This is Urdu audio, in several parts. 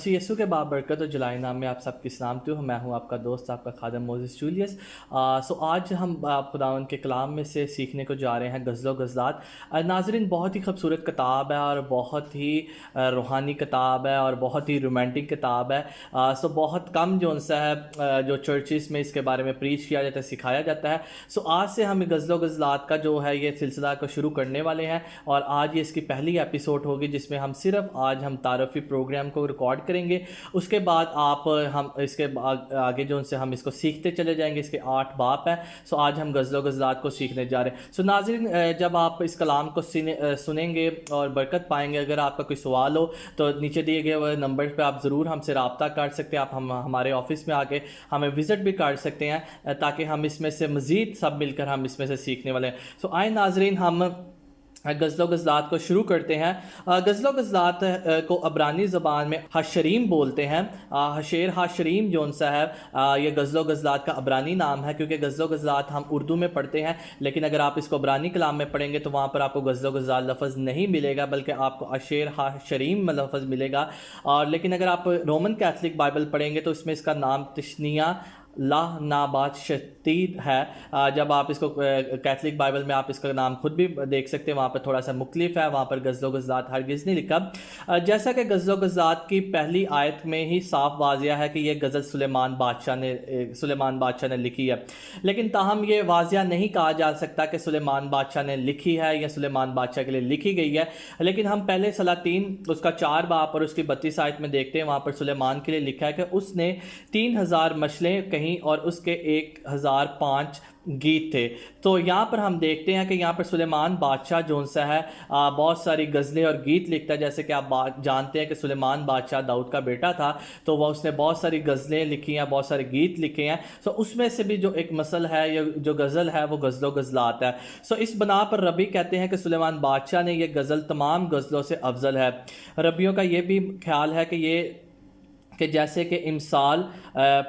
مسیح یسوع کے بابرکت اور جلائی نام میں آپ سب کی سلامتی ہو. میں ہوں آپ کا دوست، آپ کا خادم موزس جولیس. آج ہم خداوند کے کلام میں سے سیکھنے کو جا رہے ہیں غزل و غزلات. ناظرین، بہت ہی خوبصورت کتاب ہے اور بہت ہی روحانی کتاب ہے اور بہت ہی رومانٹک کتاب ہے. بہت کم جو ہے جو چرچز میں اس کے بارے میں پریچ کیا جاتا ہے، سکھایا جاتا ہے. آج سے ہم غزل و غزلات کا جو ہے یہ سلسلہ کو شروع کرنے والے ہیں، اور آج یہ اس کی پہلی ایپیسوڈ ہوگی جس میں ہم صرف آج ہم تعارفی پروگرام کو ریکارڈ کریں گے. اس کے بعد ہم اس کے آگے جو ان سے ہم اس کو سیکھتے چلے جائیں گے. اس کے 8 باب ہیں. آج ہم غزل و غزلات کو سیکھنے جا رہے ہیں. ناظرین، جب آپ اس کلام کو سنیں گے اور برکت پائیں گے، اگر آپ کا کوئی سوال ہو تو نیچے دیے گئے ہوئے نمبر پہ آپ ضرور ہم سے رابطہ کر سکتے ہیں. آپ ہمارے آفس میں آ کے ہمیں وزٹ بھی کر سکتے ہیں تاکہ ہم اس میں سے مزید سب مل کر ہم اس میں سے سیکھنے والے ہیں. آئیں ناظرین، ہم غزل و غزلات کو شروع کرتے ہیں. غزل و غزلات کو عبرانی زبان میں حشریم بولتے ہیں. حشیر حشریم جون سا ہے، یہ غزل و غزلات کا عبرانی نام ہے، کیونکہ غزل و غزلات ہم اردو میں پڑھتے ہیں، لیکن اگر آپ اس کو عبرانی کلام میں پڑھیں گے تو وہاں پر آپ کو غزل و غزال لفظ نہیں ملے گا، بلکہ آپ کو حشیر حشریم لفظ ملے گا. لیکن اگر آپ رومن کیتھلک بائبل پڑھیں گے تو اس میں اس کا نام تشنیہ لا نابات شدید ہے. جب آپ اس کو کیتھلک بائبل میں آپ اس کا نام خود بھی دیکھ سکتے ہیں، وہاں پر تھوڑا سا مختلف ہے، وہاں پر غزل و غزلات ہرگز نہیں لکھا. جیسا کہ غزل و غزلات کی پہلی آیت میں ہی صاف واضح ہے کہ یہ غزل سلیمان بادشاہ نے لکھی ہے، لیکن تاہم یہ واضح نہیں کہا جا سکتا کہ سلیمان بادشاہ نے لکھی ہے یا سلیمان بادشاہ کے لیے لکھی گئی ہے. لیکن ہم پہلے سلاطین اس کا 4 باب اور اس کی 32 آیت میں دیکھتے ہیں، وہاں پر سلیمان کے لیے لکھا ہے کہ اس نے 3000 مشلیں کہیں اور اس کے 1005 گیت تھے. تو یہاں پر ہم دیکھتے ہیں کہ یہاں پر سلیمان بادشاہ جون سا ہے بہت ساری غزلیں اور گیت لکھتا ہے. جیسے کہ آپ جانتے ہیں کہ سلیمان بادشاہ داؤد کا بیٹا تھا، تو اس نے بہت ساری غزلیں لکھی ہیں، بہت سارے گیت لکھے ہیں. اس میں سے بھی جو ایک مسل ہے یا جو غزل ہے وہ غزل و غزلات ہے. اس بنا پر ربی کہتے ہیں کہ سلیمان بادشاہ نے یہ غزل تمام غزلوں سے افضل ہے. ربیوں کا یہ بھی خیال ہے کہ جیسے کہ امثال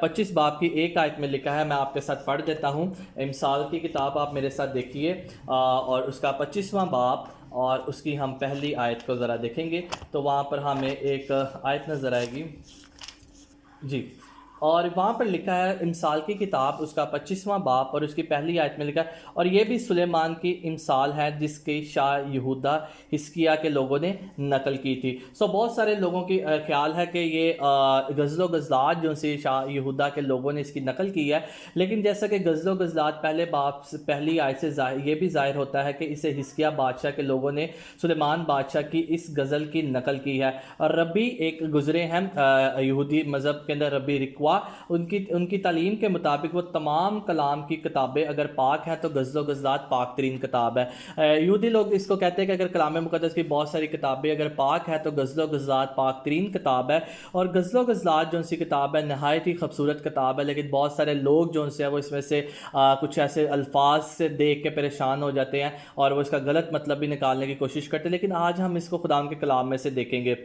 25 باب کی 1 آیت میں لکھا ہے. میں آپ کے ساتھ پڑھ دیتا ہوں. امثال کی کتاب آپ میرے ساتھ دیکھیے اور اس کا 25واں باب اور اس کی ہم پہلی آیت کو ذرا دیکھیں گے تو وہاں پر ہمیں ایک آیت نظر آئے گی. جی، اور وہاں پر لکھا ہے امثال کی کتاب اس کا 25واں باب اور اس کی پہلی آیت میں لکھا ہے، اور یہ بھی سلیمان کی امثال ہے جس کی شاہ یہودا حزقیہ کے لوگوں نے نقل کی تھی. بہت سارے لوگوں کی خیال ہے کہ یہ غزل و غزلات جو سی شاہ یہودا کے لوگوں نے اس کی نقل کی ہے. لیکن جیسا کہ غزل و غزلات پہلے باب سے پہلی آیت سے یہ بھی ظاہر ہوتا ہے کہ اسے حزقیہ بادشاہ کے لوگوں نے سلیمان بادشاہ کی اس غزل کی نقل کی ہے. اور ربی ایک گزرے ہیں یہودی مذہب کے اندر، ربی رکوا، ان کی تعلیم کے مطابق وہ تمام کلام کی کتابیں اگر پاک ہیں تو غزل و غزلات پاک ترین کتاب ہے. یہودی لوگ اس کو کہتے ہیں کہ اگر کلام مقدس کی بہت ساری کتابیں اگر پاک ہے تو غزل و غزلات پاک ترین کتاب ہے. اور غزل و غزلات جو سی کتاب ہے نہایت ہی خوبصورت کتاب ہے، لیکن بہت سارے لوگ جو سے وہ اس میں سے کچھ ایسے الفاظ سے دیکھ کے پریشان ہو جاتے ہیں اور وہ اس کا غلط مطلب بھی نکالنے کی کوشش کرتے ہیں. لیکن آج ہم اس کو خدا کے کلام میں سے دیکھیں گے.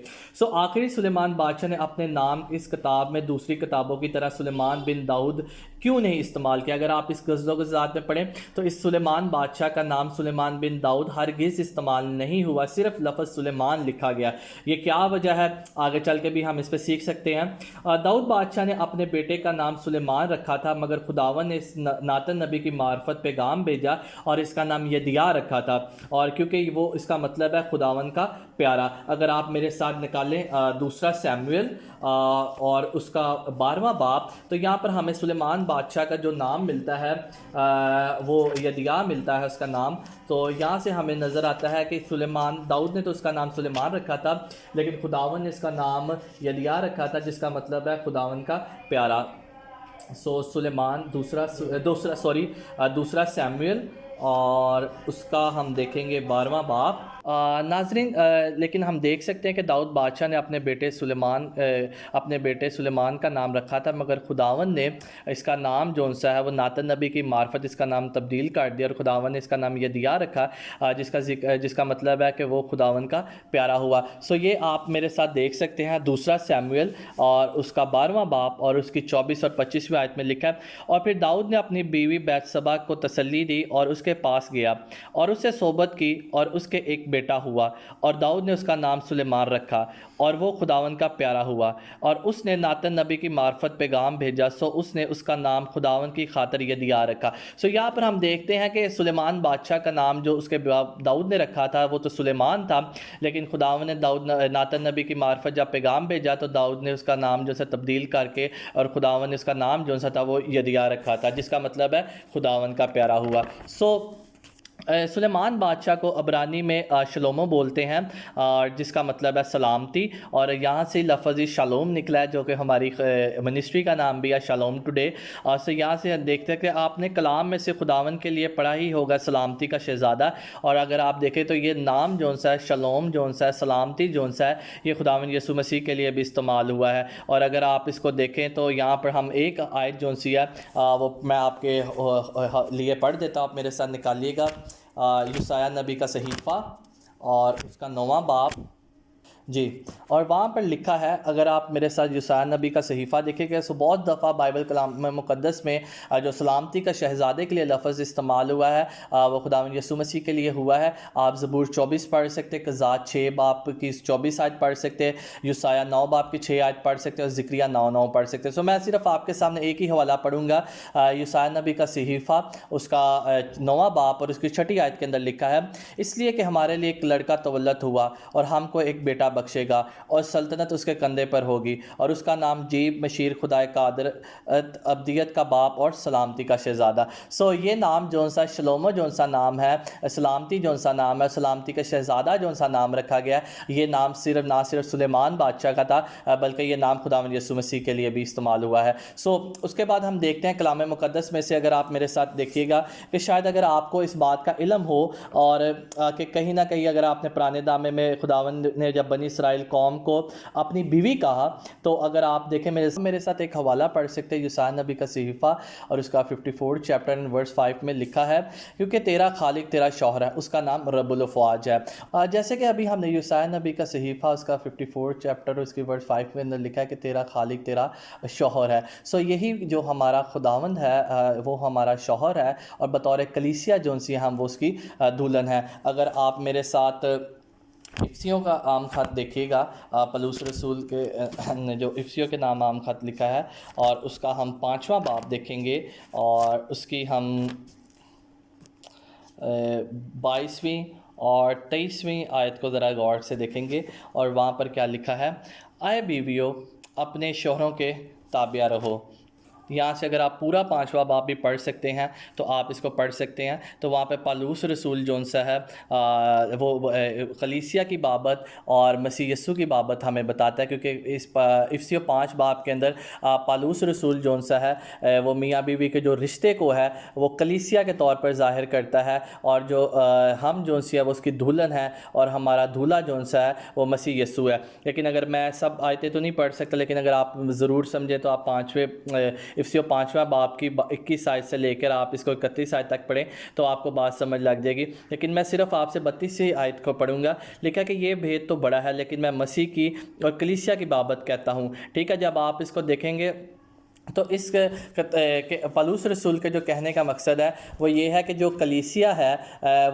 آخری سلیمان بادشاہ نے اپنے نام اس کتاب میں دوسری کتابوں کی طرح سلیمان بن داؤد کیوں نہیں استعمال کیا؟ اگر آپ اس غزل و غزلات میں پڑھیں تو اس سلیمان بادشاہ کا نام سلیمان بن داؤد ہرگز استعمال نہیں ہوا، صرف لفظ سلیمان لکھا گیا. یہ کیا وجہ ہے؟ آگے چل کے بھی ہم اس پہ سیکھ سکتے ہیں. داؤد بادشاہ نے اپنے بیٹے کا نام سلیمان رکھا تھا، مگر خداوند نے ناتن نبی کی معرفت پیغام بھیجا اور اس کا نام یدیا رکھا تھا، اور کیونکہ وہ اس کا مطلب ہے خداوند کا پیارا. اگر آپ میرے ساتھ نکالیں دوسرا سیموئل اور اس کا 12واں باب، تو یہاں پر ہمیں سلیمان بادشاہ کا جو نام ملتا ہے وہ یدیا ملتا ہے اس کا نام. تو یہاں سے ہمیں نظر آتا ہے کہ داؤد نے تو اس کا نام سلیمان رکھا تھا، لیکن خداوند نے اس کا نام یدیا رکھا تھا جس کا مطلب ہے خداوند کا پیارا. سلیمان دوسرا سیموئل اور اس کا ہم دیکھیں گے 12واں باب. ناظرین، لیکن ہم دیکھ سکتے ہیں کہ داؤد بادشاہ نے اپنے بیٹے سلیمان کا نام رکھا تھا، مگر خداوند نے اس کا نام جو سا ہے وہ ناتن نبی کی معرفت اس کا نام تبدیل کر دیا، اور خداوند نے اس کا نام یدیا رکھا جس کا مطلب ہے کہ وہ خداوند کا پیارا ہوا. یہ آپ میرے ساتھ دیکھ سکتے ہیں دوسرا سیموئل اور اس کا 12واں باب اور اس کی 24 اور 25ویں آیت میں لکھا ہے. اور پھر داؤد نے اپنی بیوی بیت سبا کو تسلی دی اور اس کے پاس گیا اور اس سے صحبت کی، اور اس کے ایک بیٹا ہوا اور داؤد نے اس کا نام سلیمان رکھا اور وہ خداون کا پیارا ہوا اور اس نے ناتن نبی کی معرفت پیغام بھیجا سو اس نے اس کا نام خداون کی خاطر یدیا رکھا۔ سو یہاں پر ہم دیکھتے ہیں کہ سلیمان بادشاہ کا نام جو اس کے داؤد نے رکھا تھا وہ تو سلیمان تھا، لیکن خداون نے ناتن نبی کی معرفت جب پیغام بھیجا تو داؤد نے اس کا نام جو ہے تبدیل کر کے اور خداون نے اس کا نام جو تھا وہ یدیا رکھا تھا، جس کا مطلب ہے خداون کا پیارا ہوا۔ سلیمان بادشاہ کو عبرانی میں شلومو بولتے ہیں، اور جس کا مطلب ہے سلامتی، اور یہاں سے لفظ شالوم نکلا ہے جو کہ ہماری منسٹری کا نام بھی ہے شالوم ٹوڈے۔ اور یہاں سے دیکھتے ہیں کہ آپ نے کلام میں سے خداون کے لیے پڑھا ہی ہوگا سلامتی کا شہزادہ، اور اگر آپ دیکھیں تو یہ نام جونسا ہے شالوم جونسا ہے سلامتی جونسا ہے یہ خداون یسوع مسیح کے لیے بھی استعمال ہوا ہے۔ اور اگر آپ اس کو دیکھیں تو یہاں پر ہم ایک آیت جونسی ہے وہ میں آپ کے لیے پڑھ دیتا ہوں، آپ میرے ساتھ نکالیے گا یسایہ نبی کا صحیفہ اور اس کا 9واں باب جی، اور وہاں پر لکھا ہے، اگر آپ میرے ساتھ یسایہ نبی کا صحیفہ دیکھیں گے تو بہت دفعہ بائبل کلام مقدس میں جو سلامتی کا شہزادے کے لیے لفظ استعمال ہوا ہے وہ خداوند یسوع مسیح کے لیے ہوا ہے۔ آپ زبور 24 پڑھ سکتے، قضات 6 باب کی 24 آیت پڑھ سکتے، یسایہ 9 باب کی 6 آیت پڑھ سکتے اور ذکریہ 9:9 پڑھ سکتے۔ سو میں صرف آپ کے سامنے ایک ہی حوالہ پڑھوں گا، یسایہ نبی کا صحیفہ اس کا 9واں باب اور اس کی 6 آیت کے اندر لکھا ہے، اس لیے کہ ہمارے لیے ایک لڑکا تولد ہوا اور ہم کو ایک بیٹا بخشے گا اور سلطنت اس کے کندھے پر ہوگی اور اس کا نام جیب مشیر خدائے قادر ابدیت کا باپ اور سلامتی کا شہزادہ۔ سو یہ نام جون سا شلومو جون سا نام ہے، سلامتی جون سا نام ہے، سلامتی کا شہزادہ جون سا نام رکھا گیا ہے، یہ نام نہ صرف سلیمان بادشاہ کا تھا بلکہ یہ نام خداوند یسوع مسیح کے لیے بھی استعمال ہوا ہے۔ سو اس کے بعد ہم دیکھتے ہیں کلام مقدس میں سے، اگر آپ میرے ساتھ دیکھیے گا کہ شاید اگر آپ کو اس بات کا علم ہو اور کہ کہیں نہ کہیں اگر آپ نے پرانے نامے میں خداوند نے جب بنی اسرائیل قوم کو اپنی بیوی کہا، تو اگر آپ دیکھیں میرے ساتھ ایک حوالہ پڑھ سکتے ہیں یسایہ نبی کا صحیفہ اور اس کا 54 چیپٹر ورس 5 میں لکھا ہے، کیونکہ تیرا خالق تیرا شوہر ہے، اس کا نام رب الافواج ہے۔ جیسے کہ ابھی ہم نے یسایہ نبی کا صحیفہ اس کا 54 چیپٹر اور اس کی ورس 5 میں اندر لکھا ہے کہ تیرا خالق تیرا شوہر ہے۔ سو یہی جو ہمارا خداوند ہے وہ ہمارا شوہر ہے، اور بطور کلیسیا جون سی ہم وہ اس کی دلہن ہے۔ اگر آپ میرے ساتھ افسیوں کا عام خط دیکھیے گا، پولس رسول کے جو افسیوں کے نام عام خط لکھا ہے، اور اس کا ہم 5واں باب دیکھیں گے اور اس کی ہم 22ویں اور 23ویں آیت کو ذرا غور سے دیکھیں گے، اور وہاں پر کیا لکھا ہے، اے بیویو اپنے شوہروں کے تابع رہو۔ یہاں سے اگر آپ پورا 5واں باب بھی پڑھ سکتے ہیں تو آپ اس کو پڑھ سکتے ہیں، تو وہاں پہ پالوس رسول جون سا ہے وہ کلیسیا کی بابت اور مسیح یسوع کی بابت ہمیں بتاتا ہے، کیونکہ اس افسیوں 5 باب کے اندر پالوس رسول جون سا ہے وہ میاں بیوی کے جو رشتے کو ہے وہ کلیسیا کے طور پر ظاہر کرتا ہے، اور جو ہم جون سی ہے وہ اس کی دلہن ہے، اور ہمارا دولہا جون سا ہے وہ مسیح یسوع ہے۔ لیکن اگر میں سب آیتیں تو نہیں پڑھ سکتا، لیکن اگر آپ ضرور سمجھیں تو آپ افسیوں 5واں باب کی 21 آیت سے لے کر آپ اس کو 31 آیت تک پڑھیں تو آپ کو بات سمجھ لگ جائے گی، لیکن میں صرف آپ سے 32 آیت کو پڑھوں گا۔ لکھا کہ یہ بھید تو بڑا ہے لیکن میں مسیح کی اور کلیسیا کی بابت کہتا ہوں، ٹھیک ہے۔ جب آپ اس کو دیکھیں گے تو اس پالوس رسول کے جو کہنے کا مقصد ہے وہ یہ ہے کہ جو کلیسیا ہے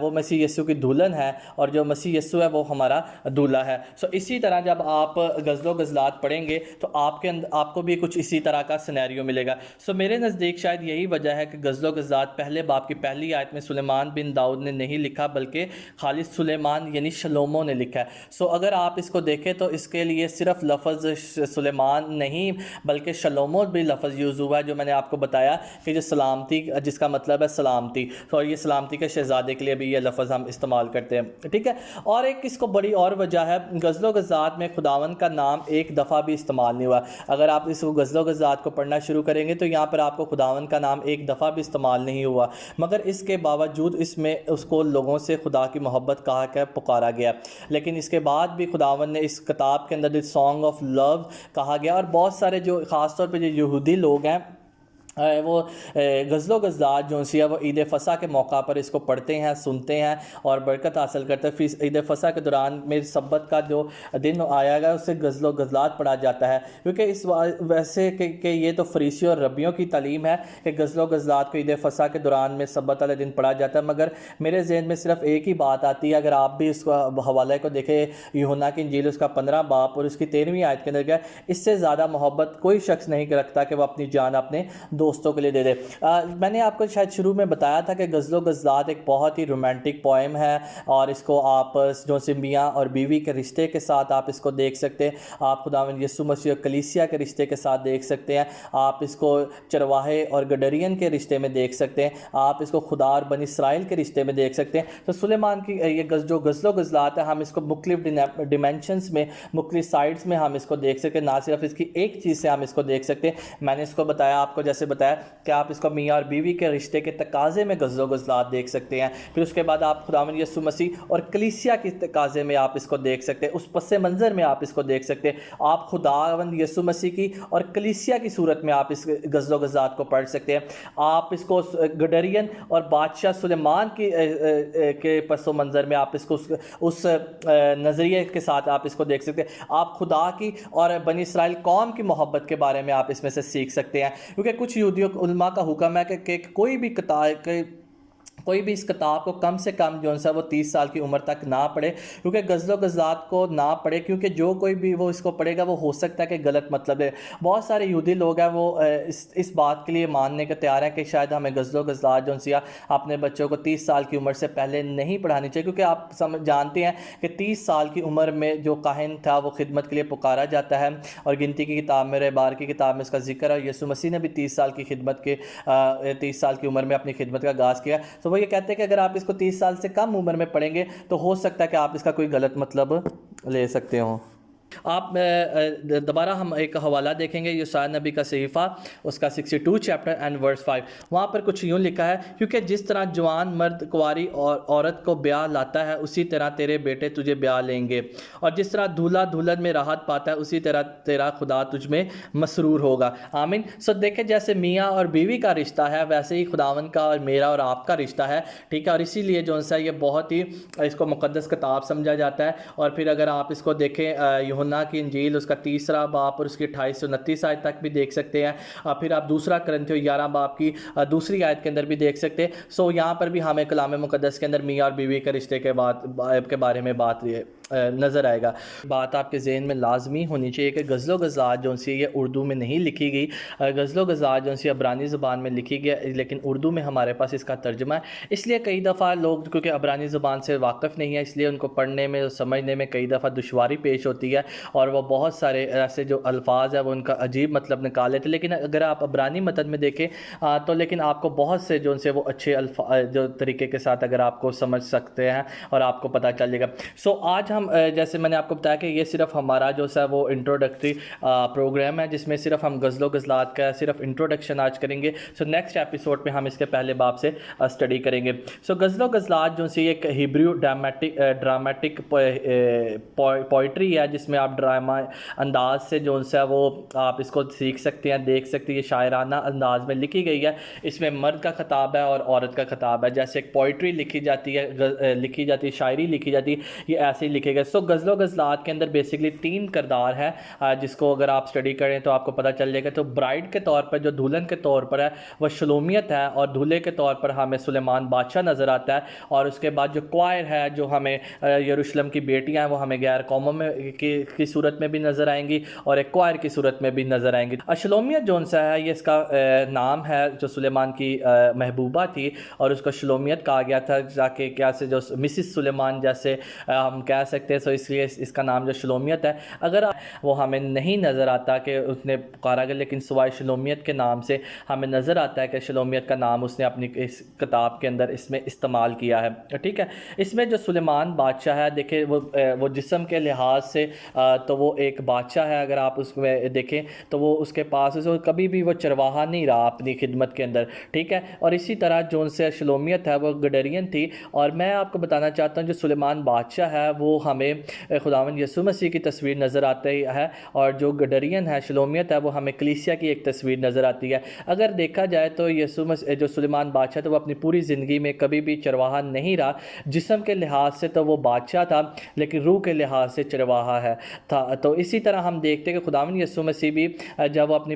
وہ مسیح یسوع کی دلہن ہے، اور جو مسیح یسوع ہے وہ ہمارا دولہا ہے۔ سو اسی طرح جب آپ غزل و غزلات پڑھیں گے تو آپ کو بھی کچھ اسی طرح کا سینیریو ملے گا۔ سو میرے نزدیک شاید یہی وجہ ہے کہ غزل و غزلات پہلے باب کی پہلی آیت میں سلیمان بن داؤد نے نہیں لکھا بلکہ خالد سلیمان یعنی شلومو نے لکھا ہے۔ سو اگر آپ اس کو دیکھیں تو اس کے لیے صرف لفظ سلیمان نہیں بلکہ شلومو بھی لفظ یوز ہوا ہے، جو میں نے آپ کو بتایا کہ جو سلامتی جس کا مطلب ہے سلامتی، تو یہ سلامتی کے شہزادے کے لیے بھی یہ لفظ ہم استعمال کرتے ہیں، ٹھیک ہے۔ اور ایک اس کو بڑی اور وجہ ہے، غزل و غزلات میں خداوند کا نام ایک دفعہ بھی استعمال نہیں ہوا۔ اگر آپ اس غزل و غزلات کو پڑھنا شروع کریں گے تو یہاں پر آپ کو خداوند کا نام ایک دفعہ بھی استعمال نہیں ہوا، مگر اس کے باوجود اس میں اس کو لوگوں سے خدا کی محبت کہا کہ پکارا گیا، لیکن اس کے بعد بھی خداوند نے اس کتاب کے اندر سانگ آف لو کہا گیا، اور بہت سارے جو خاص طور پہ جو یہودی لوگ ہیں وہ غزل و غزلات جو سی ہے وہ عید فصح کے موقع پر اس کو پڑھتے ہیں، سنتے ہیں اور برکت حاصل کرتے ہیں۔ پھر عید فصح کے دوران میں سبت کا جو دن آیا گا اسے غزل و غزلات پڑھا جاتا ہے، کیونکہ اس ویسے کہ یہ تو فریسیوں اور ربیوں کی تعلیم ہے کہ غزل و غزلات کو عید فصح کے دوران میں سبت والے دن پڑھا جاتا ہے، مگر میرے ذہن میں صرف ایک ہی بات آتی ہے۔ اگر آپ بھی اس کو حوالے کو دیکھیں، یوحنا کی انجیل اس کا 15 باب اور اس کی 13ویں آیت کے اندر کیا، اس سے زیادہ محبت کوئی شخص نہیں رکھتا کہ وہ اپنی جان اپنے دوستوں کے لیے دے دے۔ میں نے آپ کو شاید شروع میں بتایا تھا کہ غزل و غزلات ایک بہت ہی رومانٹک پوئم ہے، اور اس کو آپ جو میاں اور بیوی کے رشتے کے ساتھ آپ اس کو دیکھ سکتے ہیں، آپ خداوند یسوع مسیح اور کلیسیا کے رشتے کے ساتھ دیکھ سکتے ہیں، آپ اس کو چرواہے اور گڈرین کے رشتے میں دیکھ سکتے ہیں، آپ اس کو خدا اور بنی اسرائیل کے رشتے میں دیکھ سکتے ہیں۔ تو سلیمان کی یہ جو غزل و غزلات ہے، ہم اس کو مختلف ڈیمینشنز میں، مختلف سائڈز میں ہم اس کو دیکھ سکتے ہیں، نہ صرف اس کی ایک چیز سے ہم اس کو دیکھ سکتے ہیں۔ میں نے اس کو بتایا آپ کو، جیسے بتایا کہ آپ اس کو میاں اور بیوی کے رشتے کے تقاضے میں غزل و غزلات دیکھ سکتے ہیں، پھر اس کے بعد آپ خداوند یسوع مسیح اور کلیسیا کے تقاضے میں آپ اس کو دیکھ سکتے ہیں، اس پس منظر میں آپ اس کو دیکھ سکتے ہیں، آپ خداوند یسوع مسیح کی اور کلیسیا کی صورت میں آپ اس غزل و غزلات کو پڑھ سکتے ہیں، آپ اس کو گڈرین اور بادشاہ سلیمان کی کے پس منظر میں آپ اس کو اس نظریے کے ساتھ آپ اس کو دیکھ سکتے ہیں، آپ خدا کی اور بنی اسرائیل قوم کی محبت کے بارے میں آپ اس میں سے سیکھ سکتے ہیں، کیونکہ کچھ یہودیوں علماء کا حکم ہے کہ کوئی بھی اس کتاب کو کم سے کم جو ہے وہ 30 سال کی عمر تک نہ پڑھے، کیونکہ غزل و غزلات کو نہ پڑھے، کیونکہ جو کوئی بھی وہ اس کو پڑھے گا وہ ہو سکتا ہے کہ غلط مطلب ہے۔ بہت سارے یہودی لوگ ہیں وہ اس بات کے لیے ماننے کے تیار ہیں کہ شاید ہمیں غزل و غزلات جو اپنے بچوں کو 30 سال کی عمر سے پہلے نہیں پڑھانی چاہیے، کیونکہ آپ جانتے ہیں کہ 30 سال کی عمر میں جو کاہن تھا وہ خدمت کے لیے پکارا جاتا ہے، اور گنتی کی کتاب میں، رہبار کی کتاب میں اس کا ذکر ہے، یسوع مسیح نے بھی 30 سال کی خدمت کے 30 سال کی عمر میں اپنی خدمت کا آغاز کیا، تو وہ یہ کہتے ہیں کہ اگر آپ اس کو 30 سال سے کم عمر میں پڑھیں گے تو ہو سکتا ہے کہ آپ اس کا کوئی غلط مطلب لے سکتے ہوں۔ آپ دوبارہ ہم ایک حوالہ دیکھیں گے، یسوع نبی کا صحیفہ، اس کا 62 چیپٹر اینڈ ورس 5، وہاں پر کچھ یوں لکھا ہے، کیونکہ جس طرح جوان مرد کنواری اور عورت کو بیاہ لاتا ہے اسی طرح تیرے بیٹے تجھے بیاہ لیں گے، اور جس طرح دولہا دلہن میں راحت پاتا ہے اسی طرح تیرا خدا تجھ میں مسرور ہوگا، آمین۔ دیکھیں جیسے میاں اور بیوی کا رشتہ ہے ویسے ہی خداوند کا اور میرا اور آپ کا رشتہ ہے، ٹھیک ہے، اور اسی لیے جو ہے یہ بہت ہی اس کو مقدس کتاب سمجھا جاتا ہے۔ اور پھر اگر آپ اس کو دیکھیں یوحنا کی انجیل اس کا 3 باب اور اس کی 28 سے 29 آیت تک بھی دیکھ سکتے ہیں، پھر آپ 2 کرنتھیوں 11 باب کی 2 آیت کے اندر بھی دیکھ سکتے ہیں۔ یہاں پر بھی ہمیں کلام مقدس کے اندر میاں اور بیوی کے رشتے کے بارے میں بات نظر آئے گا۔ بات آپ کے ذہن میں لازمی ہونی چاہیے کہ غزل و غزلات جو سی یہ اردو میں نہیں لکھی گئی، غزل و غزلات جو سی عبرانی زبان میں لکھی گئی، لیکن اردو میں ہمارے پاس اس کا ترجمہ ہے۔ اس لیے کئی دفعہ لوگ کیونکہ عبرانی زبان سے واقف نہیں ہے، اس لیے ان کو پڑھنے میں اور سمجھنے میں کئی دفعہ دشواری پیش ہوتی ہے، اور وہ بہت سارے ایسے جو الفاظ ہیں وہ ان کا عجیب مطلب نکال لیتے، لیکن اگر آپ عبرانی متن میں دیکھیں تو لیکن آپ کو بہت سے جو ان سے وہ اچھے الفاظ جو طریقے کے ساتھ اگر آپ کو سمجھ سکتے ہیں اور آپ کو پتہ چلے گا۔ آج ہم جیسے میں نے آپ کو بتایا کہ یہ صرف ہمارا جو ہے وہ انٹروڈکٹری پروگرام ہے، جس میں صرف ہم غزل و غزلات کا صرف انٹروڈکشن آج کریں گے۔ نیکسٹ ایپیسوڈ میں ہم اس کے پہلے باب سے اسٹڈی کریں گے۔ غزل و غزلات جو سی ایک ہیبریو ڈراماٹک پوئٹری ہے، جس میں آپ ڈرامہ انداز سے جو ہے وہ آپ اس کو سیکھ سکتے ہیں، دیکھ سکتے ہیں۔ یہ شاعرانہ انداز میں لکھی گئی ہے، اس میں مرد کا خطاب ہے اور عورت کا خطاب ہے، جیسے ایک پوئٹری لکھی جاتی ہے، شاعری لکھی جاتی ہے، یہ ایسے ہی لکھے گئے۔ غزل و غزلات کے اندر بیسکلی 3 کردار ہے، جس کو اگر آپ اسٹڈی کریں تو آپ کو پتہ چل جائے گا۔ تو برائڈ کے طور پر جو دلہن کے طور پر ہے وہ شلومیت ہے، اور دولہے کے طور پر ہمیں سلیمان بادشاہ نظر آتا ہے، اور اس کے بعد جو کوائر ہے، جو ہمیں یروشلم کی بیٹیاں ہیں، وہ ہمیں غیر قوموں میں کی صورت میں بھی نظر آئیں گی، اور ایک کوائر کی صورت میں بھی نظر آئیں گی۔ شلومیت جو سا ہے یہ اس کا نام ہے، جو سلیمان کی محبوبہ تھی، اور اس کو شلومیت کہا گیا تھا، تاکہ کیسے جو مسز سلیمان جیسے ہم کہہ سکتے ہیں، اس لیے اس کا نام جو شلومیت ہے۔ اگر وہ ہمیں نہیں نظر آتا کہ اس نے پکارا گیا، لیکن سوائے شلومیت کے نام سے ہمیں نظر آتا ہے کہ شلومیت کا نام اس نے اپنی اس کتاب کے اندر اس میں استعمال کیا ہے، ٹھیک ہے۔ اس میں جو سلیمان بادشاہ ہے، دیکھیں وہ جسم کے لحاظ سے تو وہ ایک بادشاہ ہے، اگر آپ اس میں دیکھیں تو وہ اس کے پاس کبھی بھی وہ چرواہا نہیں رہا اپنی خدمت کے اندر، ٹھیک ہے۔ اور اسی طرح جو ان سے شلومیت ہے وہ گڈرین تھی، اور میں آپ کو بتانا چاہتا ہوں جو سلیمان بادشاہ ہے وہ ہمیں خداوند یسوع مسیح کی تصویر نظر آتی ہے، اور جو گڈرین ہے، شلومیت ہے، وہ ہمیں کلیسیا کی ایک تصویر نظر آتی ہے۔ اگر دیکھا جائے تو یسوع مسیح جو سلیمان بادشاہ تھا وہ اپنی پوری زندگی میں کبھی بھی چرواہا نہیں رہا۔ جسم کے لحاظ سے تو وہ بادشاہ تھا، لیکن روح کے لحاظ سے چرواہا تھا۔ تو اسی طرح ہم دیکھتے ہیں کہ خداوند یسوع مسیح بھی جب وہ اپنی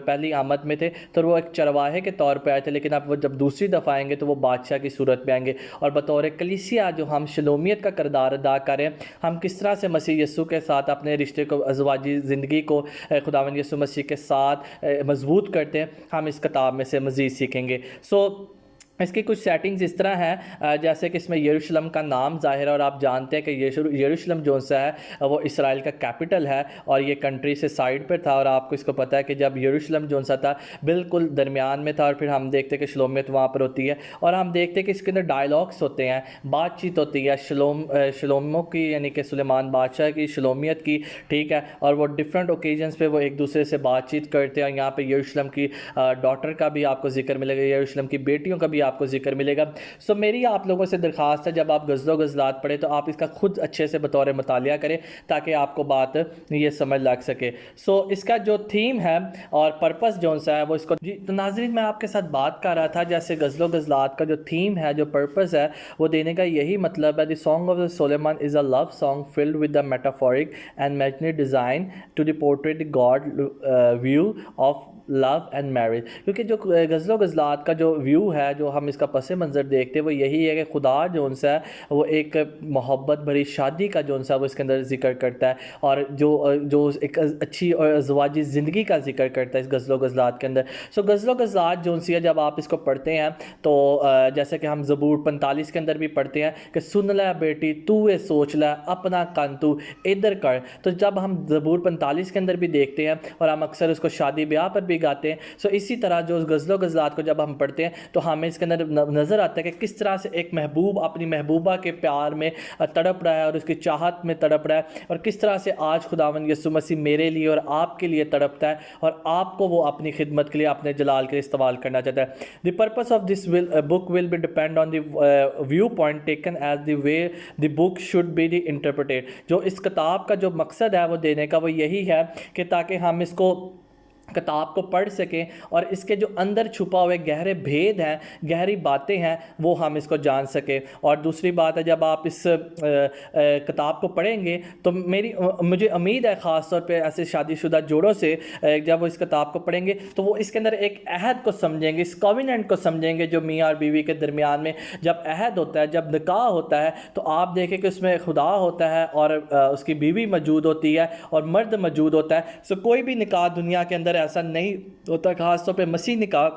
پہلی آمد میں تھے تو وہ ایک چرواہے کے طور پہ آئے تھے، لیکن اب وہ جب دوسری دفعہ آئیں گے تو وہ بادشاہ کی صورت میں آئیں گے، اور بطور کلیسیا جو ہم شلومیت کا کردار ادا کریں، ہم کس طرح سے مسیح یسوع کے ساتھ اپنے رشتے کو، ازواجی زندگی کو خداوند یسوع مسیح کے ساتھ مضبوط کرتے ہیں، ہم اس کتاب میں سے مزید سیکھیں گے۔ اس کی کچھ سیٹنگز اس طرح ہیں جیسے کہ اس میں یروشلم کا نام ظاہر ہے، اور آپ جانتے ہیں کہ یروشلم جو سا ہے وہ اسرائیل کا کیپٹل ہے، اور یہ کنٹری سے سائڈ پر تھا، اور آپ کو اس کو پتہ ہے کہ جب یروشلم جو سا تھا بالکل درمیان میں تھا، اور پھر ہم دیکھتے ہیں کہ شلومیت وہاں پر ہوتی ہے، اور ہم دیکھتے ہیں کہ اس کے اندر ڈائلاگس ہوتے ہیں، بات چیت ہوتی ہے شلوموں کی، یعنی کہ سلیمان بادشاہ کی، شلومیت کی، ٹھیک ہے، اور وہ ڈفرینٹ اوکیزنس پہ وہ ایک دوسرے سے بات چیت کرتے ہیں، اور یہاں پہ یروشلم کی ڈاٹر کا بھی آپ کو ذکر ملے گا، یروشلم کی بیٹیوں کا بھی آپ کو ذکر ملے گا۔ میری آپ لوگوں سے درخواست ہے جب آپ غزل و غزلات پڑھیں تو آپ اس کا خود اچھے سے بطور مطالعہ کریں تاکہ آپ کو بات یہ سمجھ لگ سکے۔ اس کا جو تھیم ہے اور پرپس جو سا ہے وہ اس کو تو ناظرین میں آپ کے ساتھ بات کر رہا تھا، جیسے غزل و غزلات کا جو تھیم ہے، جو پرپس ہے، وہ دینے کا یہی مطلب ہے۔ The song of Solomon is a love song filled with the metaphoric and imagery designed to the portrait the God view of love and marriage, کیونکہ جو غزل و غزلات کا جو ویو ہے، جو ہم اس کا پس منظر دیکھتے ہیں، وہ یہی ہے کہ خدا جو سا ہے وہ ایک محبت بھری شادی کا جو سا وہ اس کے اندر ذکر کرتا ہے، اور جو ایک اچھی اور ازواجی زندگی کا ذکر کرتا ہے اس غزل و غزلات کے اندر۔ غزل و غزلات جو سی ہے جب آپ اس کو پڑھتے ہیں تو جیسے کہ ہم زبور 45 کے اندر بھی پڑھتے ہیں کہ سن لے بیٹی تو یہ سوچ لے اپنا کن تو ادھر کر، تو جب ہم زبور 45 کے اندر بھی دیکھتے ہیں اور ہم اکثر اس کو شادی بیاہ پر بھی گاتے ہیں، اسی طرح جو غزل و غزلات کو جب ہم پڑھتے ہیں تو ہمیں اس کے اندر نظر آتا ہے کہ کس طرح سے ایک محبوب اپنی محبوبہ کے پیار میں تڑپ رہا ہے اور اس کی چاہت میں تڑپ رہا ہے، اور کس طرح سے آج خداوند یسوع مسیح میرے لیے اور آپ کے لیے تڑپتا ہے، اور آپ کو وہ اپنی خدمت کے لیے، اپنے جلال کے لیے استعمال کرنا چاہتا ہے۔ The purpose of this book will be depend on the viewpoint taken as the way the book should be the interpreted۔ جو اس کتاب کا جو مقصد ہے وہ دینے کا وہ یہی ہے کہ تاکہ ہم اس کو کتاب کو پڑھ سکیں اور اس کے جو اندر چھپا ہوئے گہرے بھید ہیں، گہری باتیں ہیں، وہ ہم اس کو جان سکیں۔ اور دوسری بات ہے جب آپ اس کتاب کو پڑھیں گے تو مجھے امید ہے خاص طور پہ ایسے شادی شدہ جوڑوں سے جب وہ اس کتاب کو پڑھیں گے تو وہ اس کے اندر ایک عہد کو سمجھیں گے، اس کووننٹ کو سمجھیں گے جو میاں اور بیوی کے درمیان میں جب عہد ہوتا ہے، جب نکاح ہوتا ہے، تو آپ دیکھیں کہ اس میں خدا ہوتا ہے اور اس کی بیوی موجود ہوتی ہے اور مرد موجود ہوتا ہے۔ کوئی بھی نکاح دنیا کے اندر ایسا نہیں ہوتا، خاص طور پہ مسیح نکاح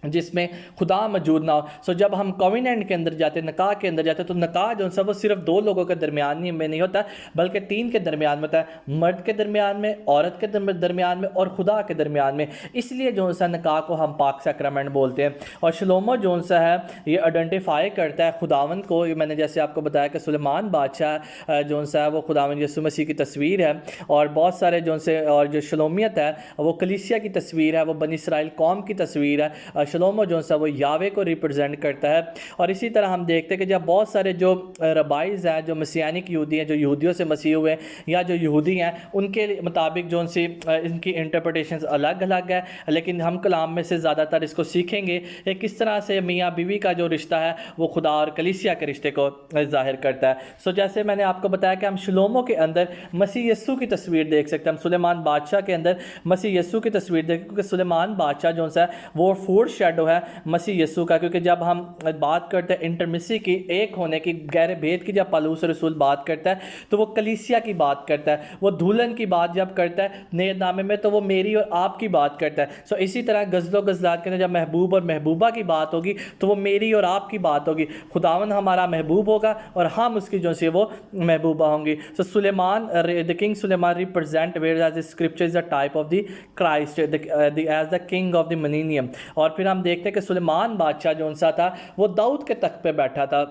جس میں خدا موجود نہ ہو۔ جب ہم کووننٹ کے اندر جاتے ہیں، نکاح کے اندر جاتے ہیں، تو نکاح جو ہے وہ صرف دو لوگوں کے درمیان میں نہیں ہوتا بلکہ تین کے درمیان میں ہوتا ہے، مرد کے درمیان میں، عورت کے درمیان میں اور خدا کے درمیان میں۔ اس لیے جو ہے نکاح کو ہم پاک سیکرامنٹ بولتے ہیں۔ اور شلومو جو ہے یہ آئیڈینٹیفائی کرتا ہے خداوند کو، میں نے جیسے آپ کو بتایا کہ سلیمان بادشاہ جو ہے وہ خداوند یسوع مسیح کی تصویر ہے، اور بہت سارے جو سے اور جو شلومیت ہے وہ کلیسیا کی تصویر ہے، وہ بنی اسرائیل قوم کی تصویر ہے۔ شلومو جو سا وہ یاوے کو ریپرزینٹ کرتا ہے۔ اور اسی طرح ہم دیکھتے ہیں کہ جب بہت سارے جو ربائز ہیں، جو مسیانک یہودی ہیں، جو یہودیوں سے مسیح ہوئے یا جو یہودی ہیں، ان کے مطابق جو ان کی انٹرپریٹیشنز الگ الگ ہے، لیکن ہم کلام میں سے زیادہ تر اس کو سیکھیں گے کہ کس طرح سے میاں بیوی کا جو رشتہ ہے وہ خدا اور کلیسیا کے رشتے کو ظاہر کرتا ہے۔ جیسے میں نے آپ کو بتایا کہ ہم شلومو کے اندر مسیح یسوع کی تصویر دیکھ سکتے ہیں، ہم سلیمان بادشاہ کے اندر مسیح یسوع کی تصویر دیکھ، کیونکہ سلیمان بادشاہ جو ہے وہ فور شیڈو ہے مسیح یسوع کا، کیونکہ جب ہم بات کرتے ہیں انٹرمیسی کی، ایک ہونے کی، گہرے بھید کی، جب پالوس رسول بات کرتا ہے تو وہ کلیسیا کی بات کرتا ہے، وہ دھولن کی بات جب کرتا ہے نئے نامے میں تو وہ میری اور آپ کی بات کرتا ہے۔ اسی طرح غزل و غزلات کے اندر جب محبوب اور محبوبہ کی بات ہوگی تو وہ میری اور آپ کی بات ہوگی، خداوند ہمارا محبوب ہوگا اور ہم اس کی جو سی وہ محبوبہ ہوں گی۔ سلیمان the king Suleiman represent whereas the scripture is a type of the Christ as the king of the millennium۔ اور پھر ہم دیکھتے ہیں کہ سلیمان بادشاہ جو سا تھا وہ داؤد کے تخت پہ بیٹھا تھا،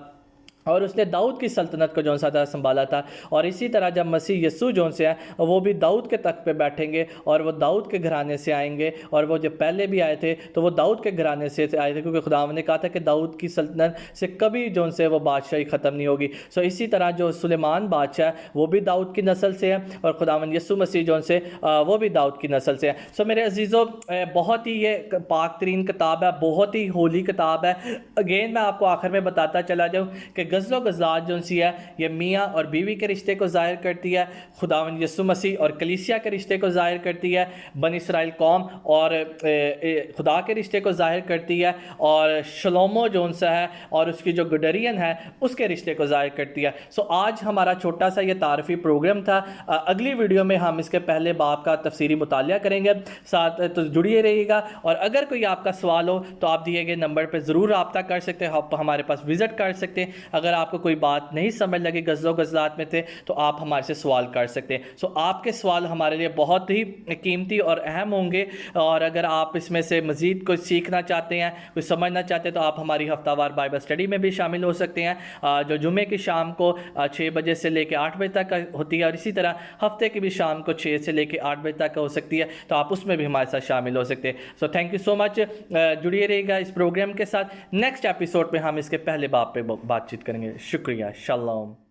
اور اس نے داؤد کی سلطنت کو جون سا تھا سنبھالا تھا، اور اسی طرح جب مسیح یسوع جون سے ہیں وہ بھی داؤد کے تخت پہ بیٹھیں گے، اور وہ داؤد کے گھرانے سے آئیں گے، اور وہ جو پہلے بھی آئے تھے تو وہ داؤد کے گھرانے سے آئے تھے، کیونکہ خدا نے کہا تھا کہ داؤد کی سلطنت سے کبھی جون سے وہ بادشاہی ختم نہیں ہوگی۔ سو اسی طرح جو سلیمان بادشاہ ہے وہ بھی داؤد کی نسل سے ہے، اور خداوند یسوع مسیح جون سے وہ بھی داؤد کی نسل سے ہے۔ سو میرے عزیزو، بہت ہی یہ پاک ترین کتاب ہے، بہت ہی ہولی کتاب ہے۔ اگین میں آپ کو آخر میں بتاتا چلا جاؤں کہ غزل و غزلات جو سی ہے یہ میاں اور بیوی کے رشتے کو ظاہر کرتی ہے، خداوند یسوع مسیح اور کلیسیا کے رشتے کو ظاہر کرتی ہے، بنی اسرائیل قوم اور خدا کے رشتے کو ظاہر کرتی ہے، اور شلومو جون سا ہے اور اس کی جو گڈرین ہے اس کے رشتے کو ظاہر کرتی ہے۔ سو آج ہمارا چھوٹا سا یہ تعارفی پروگرام تھا۔ اگلی ویڈیو میں ہم اس کے پہلے باب کا تفسیری مطالعہ کریں گے، ساتھ تو جڑیے رہیے گا، اور اگر کوئی آپ کا سوال ہو تو آپ دیے گئے نمبر پہ ضرور رابطہ کر سکتے ہیں، آپ ہمارے پاس وزٹ کر سکتے ہیں۔ اگر آپ کو کوئی بات نہیں سمجھ لگی غزل و غزلات میں تھے تو آپ ہمارے سے سوال کر سکتے ہیں۔ سو آپ کے سوال ہمارے لیے بہت ہی قیمتی اور اہم ہوں گے، اور اگر آپ اس میں سے مزید کوئی سیکھنا چاہتے ہیں، کوئی سمجھنا چاہتے ہیں، تو آپ ہماری ہفتہ وار بائبل سٹڈی میں بھی شامل ہو سکتے ہیں، جو جمعے کی شام کو 6 بجے سے لے کے 8 بجے تک ہوتی ہے، اور اسی طرح ہفتے کی بھی شام کو 6 سے لے کے 8 بجے تک ہو سکتی ہے، تو آپ اس میں بھی ہمارے ساتھ شامل ہو سکتے ہیں۔ سو تھینک یو سو مچ، جڑیے رہیے گا اس پروگرام کے ساتھ۔ نیکسٹ ایپیسوڈ پہ ہم اس کے پہلے باب پہ بات چیت کریں گے۔ شکریہ، شالوم۔